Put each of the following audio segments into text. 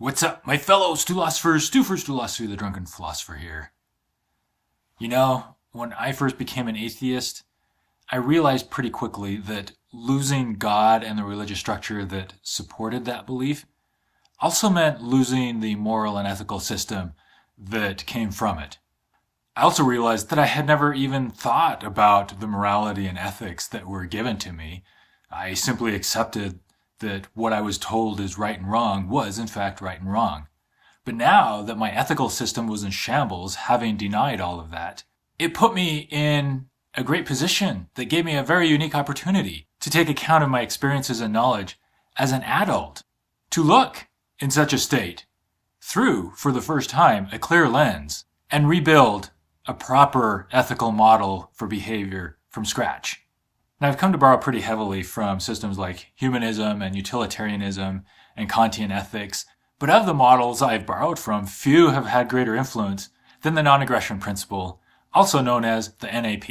What's up, my fellow philosophers? Stu for Philosophy, the Drunken Philosopher here. You know, when I first became an atheist, I realized pretty quickly that losing God and the religious structure that supported that belief also meant losing the moral and ethical system that came from it. I also realized that I had never even thought about the morality and ethics that were given to me. I simply accepted that what I was told is right and wrong was in fact right and wrong. But now that my ethical system was in shambles, having denied all of that, it put me in a great position that gave me a very unique opportunity to take account of my experiences and knowledge as an adult, to look in such a state through, for the first time, a clear lens and rebuild a proper ethical model for behavior from scratch. Now, I've come to borrow pretty heavily from systems like humanism and utilitarianism and Kantian ethics, but of the models I've borrowed from, few have had greater influence than the non-aggression principle, also known as the NAP.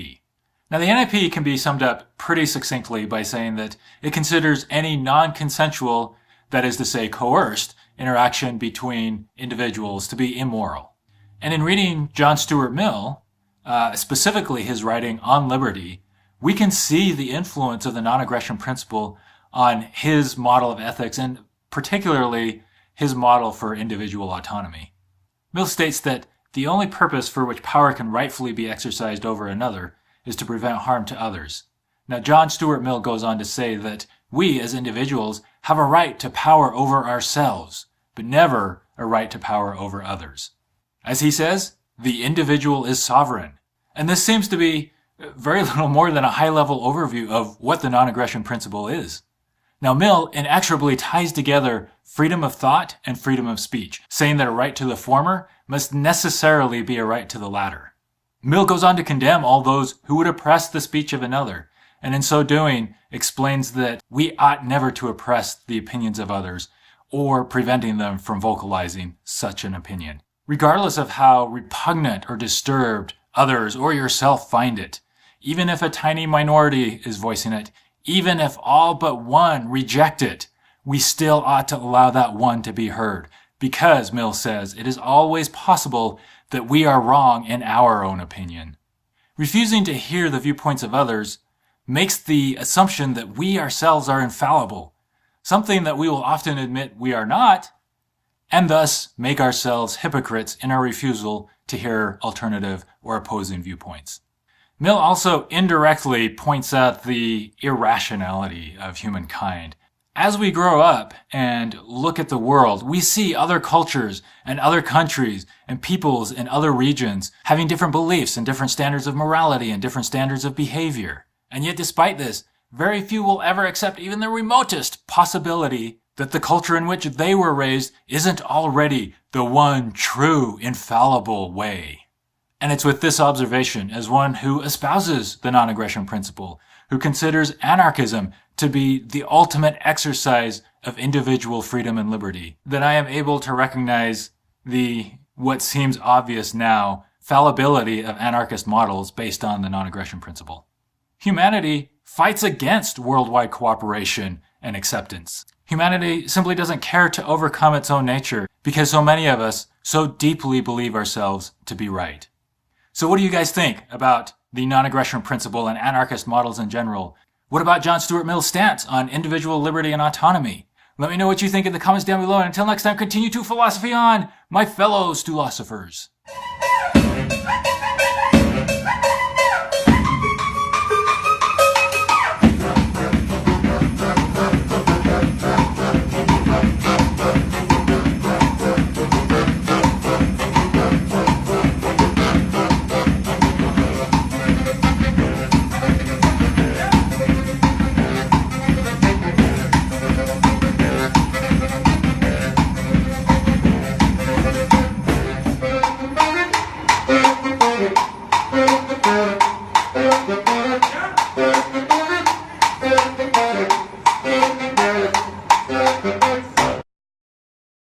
Now, the NAP can be summed up pretty succinctly by saying that it considers any non-consensual, that is to say coerced, interaction between individuals to be immoral. And in reading John Stuart Mill, specifically his writing on liberty, we can see the influence of the non-aggression principle on his model of ethics and particularly his model for individual autonomy. Mill states that the only purpose for which power can rightfully be exercised over another is to prevent harm to others. Now, John Stuart Mill goes on to say that we as individuals have a right to power over ourselves, but never a right to power over others. As he says, the individual is sovereign. And this seems to be very little more than a high-level overview of what the non-aggression principle is. Now, Mill inexorably ties together freedom of thought and freedom of speech, saying that a right to the former must necessarily be a right to the latter. Mill goes on to condemn all those who would oppress the speech of another, and in so doing explains that we ought never to oppress the opinions of others or preventing them from vocalizing such an opinion. Regardless of how repugnant or disturbed others or yourself find it, even if a tiny minority is voicing it, even if all but one reject it, we still ought to allow that one to be heard, because, Mill says, it is always possible that we are wrong in our own opinion. Refusing to hear the viewpoints of others makes the assumption that we ourselves are infallible, something that we will often admit we are not, and thus make ourselves hypocrites in our refusal to hear alternative or opposing viewpoints. Mill also indirectly points out the irrationality of humankind. As we grow up and look at the world, we see other cultures and other countries and peoples in other regions having different beliefs and different standards of morality and different standards of behavior. And yet, despite this, very few will ever accept even the remotest possibility that the culture in which they were raised isn't already the one true, infallible way. And it's with this observation, as one who espouses the non-aggression principle, who considers anarchism to be the ultimate exercise of individual freedom and liberty, that I am able to recognize the, what seems obvious now, fallibility of anarchist models based on the non-aggression principle. Humanity fights against worldwide cooperation and acceptance. Humanity simply doesn't care to overcome its own nature because so many of us so deeply believe ourselves to be right. So what do you guys think about the non-aggression principle and anarchist models in general? What about John Stuart Mill's stance on individual liberty and autonomy? Let me know what you think in the comments down below, and until next time, continue to philosophy on, my fellow philosophers.